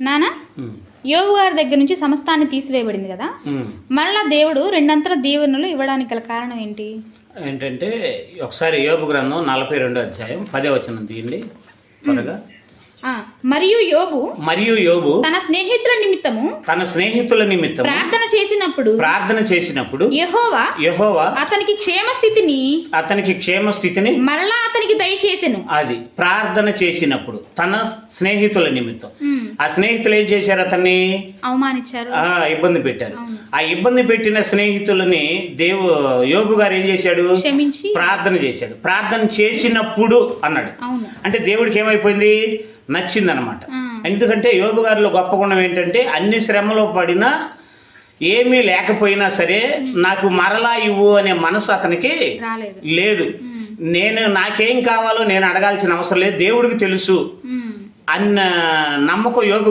నానా యోబు గారి దగ్గర నుంచి సమస్తాన్ని తీసివేయబడింది కదా, మరలా దేవుడు రెండంతల దీవెనలు ఇవ్వడానికి గల కారణం ఏంటి? ఏంటంటే ఒకసారి యోబు గ్రంథం 42వ అధ్యాయం 10వ వచనం తీయండి త్వరగా. మరియు యోబు తన స్నేహితుల నిమిత్తము ప్రార్థన చేసినప్పుడు యెహోవా అతనికి క్షేమ స్థితిని మరలా అతనికి దయచేసెను. అది ప్రార్థన చేసినప్పుడు తన స్నేహితుల నిమిత్తం. ఆ స్నేహితులు ఏం చేశారు? అతన్ని అవమానించారు, ఇబ్బంది పెట్టారు. ఆ ఇబ్బంది పెట్టిన స్నేహితులని యోబు గారు ఏం చేశాడు? క్షమించి ప్రార్థన చేశాడు. ప్రార్థన చేసినప్పుడు అన్నాడు. అంటే దేవుడికి ఏమైపోయింది? నచ్చిందనమాట. ఎందుకంటే యోబు గారిలో గొప్ప గుణం ఏంటంటే అన్ని శ్రమలో పడినా ఏమీ లేకపోయినా సరే నాకు మరలా ఇవ్వు అనే మనసు అతనికి లేదు. నాకేం కావాలో నేను అడగాల్సిన అవసరం లేదు, దేవుడికి తెలుసు అన్న నమ్మకం యోబు